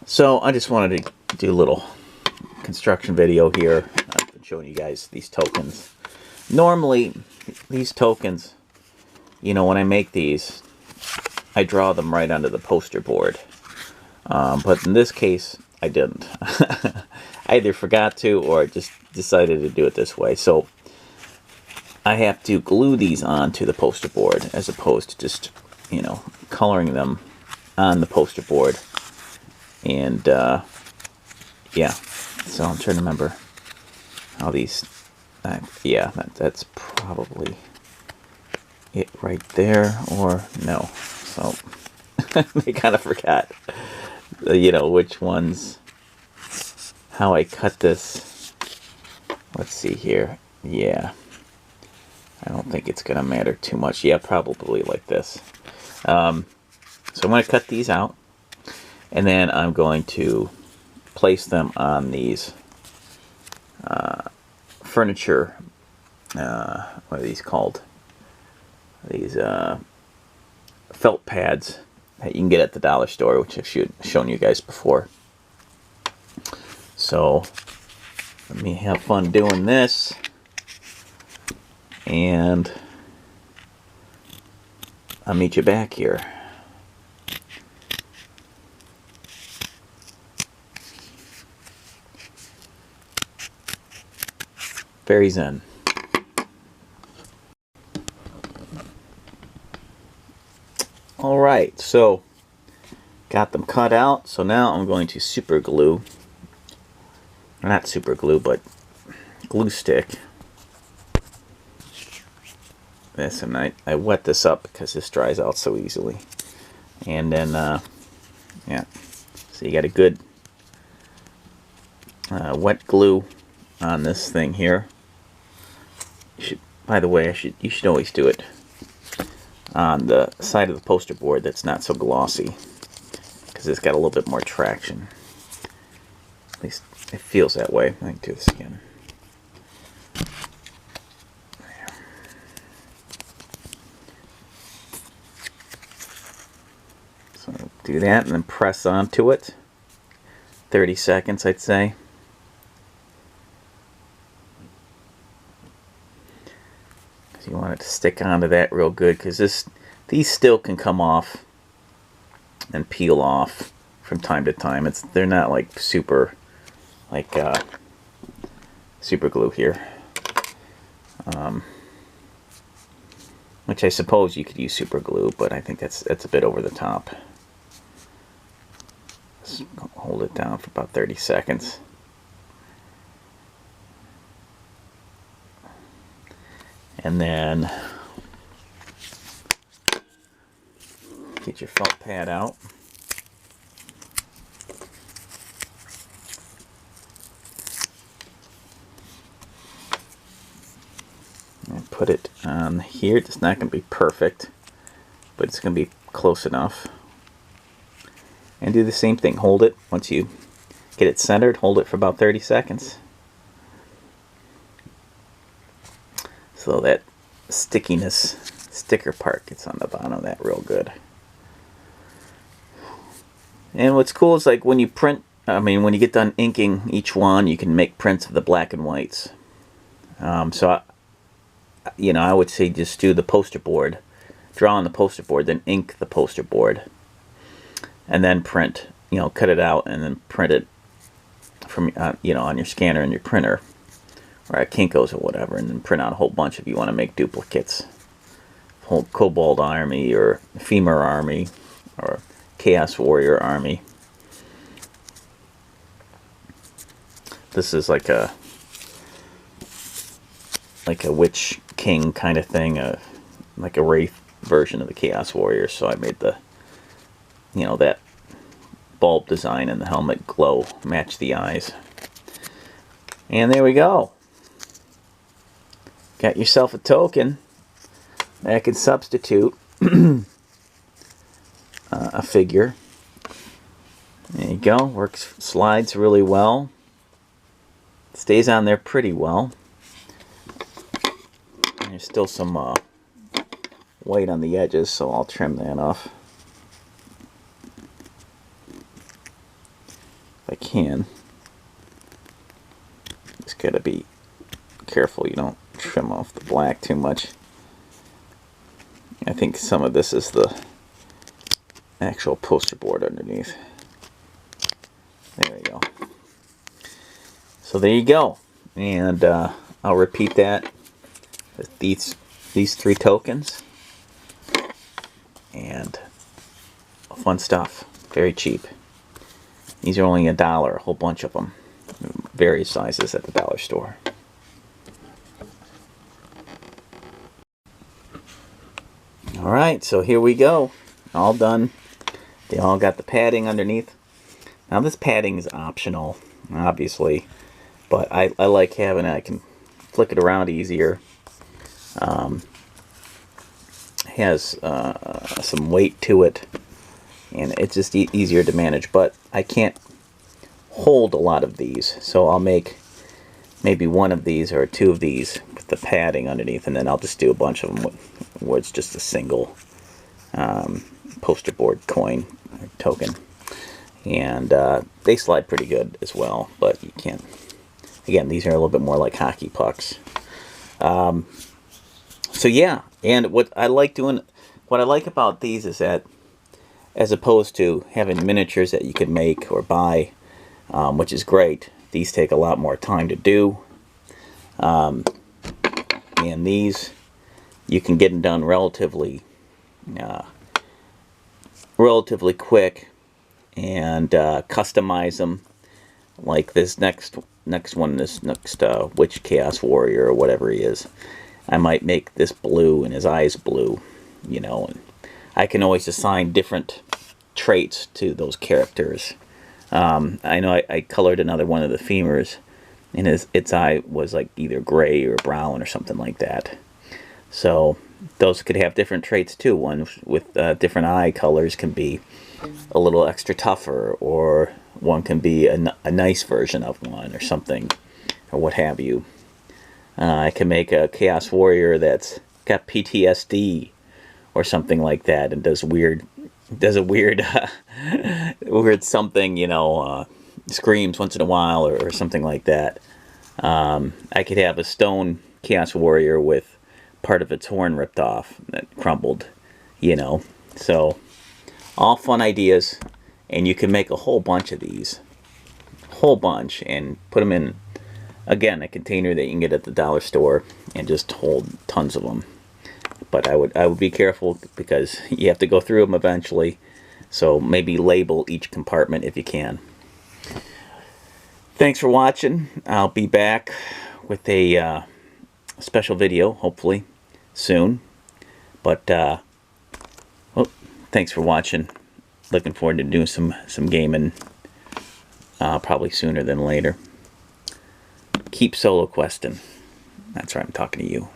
So I just wanted to do a little construction video here. I've been showing you guys these tokens. Normally, these tokens, you know, when I make these, I draw them right onto the poster board. But in this case, I didn't. I either forgot to or just decided to do it this way. So I have to glue these onto the poster board as opposed to just, you know, coloring them on the poster board. And yeah, so I'm trying to remember how these, yeah, that's probably it right there, or no. So I kind of forgot, you know, which ones, how I cut this. Let's see here. Yeah, I don't think it's gonna matter too much. Yeah, probably like this. So I'm gonna cut these out, and then I'm going to place them on these furniture, what are these called? These felt pads that you can get at the dollar store, which I've shown you guys before. So let me have fun doing this, and I'll meet you back here. Very zen. Alright, so got them cut out. So now I'm going to super glue, not super glue, but glue stick this, and I wet this up because this dries out so easily. And then yeah, so you got a good wet glue on this thing here. You should, by the way, you should always do it on the side of the poster board that's not so glossy, because it's got a little bit more traction. At least it feels that way. I can do this again. So do that and then press onto it. 30 seconds, I'd say. You want it to stick onto that real good, because these still can come off and peel off from time to time. They're not like super glue here, which I suppose you could use super glue, but I think that's a bit over the top. Just hold it down for about 30 seconds. And then get your felt pad out. And put it on here. It's not going to be perfect, but it's going to be close enough. And do the same thing. Hold it. Once you get it centered, hold it for about 30 seconds. So that stickiness, sticker part gets on the bottom of that real good. And what's cool is, like, when you print, when you get done inking each one, you can make prints of the black and whites. So I would say just do the poster board, draw on the poster board, then ink the poster board, and then print. You know, cut it out and then print it from on your scanner and your printer, or at Kinko's or whatever, and then print out a whole bunch if you want to make duplicates. Whole Kobold army, or Femur army, or Chaos Warrior army. This is like a Witch King kind of thing, like a Wraith version of the Chaos Warrior. So I made the, that bulb design and the helmet glow match the eyes. And there we go. Got yourself a token that can substitute a figure. There you go. Works, slides really well. Stays on there pretty well. And there's still some white on the edges, so I'll trim that off. if I can. Just gotta be careful you don't trim off the black too much. I think some of this is the actual poster board underneath. There we go. So there you go. And I'll repeat that with these 3 tokens. And fun stuff. Very cheap. These are only $1, a whole bunch of them. Various sizes at the dollar store. Alright, so here we go. All done. They all got the padding underneath. Now this padding is optional, obviously, but I like having it. I can flick it around easier. Has some weight to it, and it's just easier to manage, but I can't hold a lot of these, so I'll make maybe 1 of these or 2 of these with the padding underneath, and then I'll just do a bunch of them where it's just a single poster board coin or token. And they slide pretty good as well, but you can't. Again, these are a little bit more like hockey pucks. So yeah, and what I like about these is that, as opposed to having miniatures that you can make or buy, which is great, these take a lot more time to do. And these, you can get them done relatively quick, and customize them. Like this next one, this next Witch Chaos Warrior or whatever he is, I might make this blue and his eyes blue, you know, and I can always assign different traits to those characters. I know I colored another one of the fimirs, and its eye was like either gray or brown or something like that. So those could have different traits too. One with different eye colors can be a little extra tougher, or one can be a nice version of one or something, or what have you. I can make a Chaos Warrior that's got PTSD or something like that, and does a weird weird something, you know, screams once in a while or something like that. I could have a stone Chaos Warrior with part of its horn ripped off that crumbled, you know. So all fun ideas, and you can make a whole bunch of these, and put them in, again, a container that you can get at the dollar store, and just hold tons of them. But I would be careful, because you have to go through them eventually. So maybe label each compartment if you can. Thanks for watching. I'll be back with a special video, hopefully soon. But well, thanks for watching. Looking forward to doing some gaming, probably sooner than later. Keep solo questing. That's right, I'm talking to you.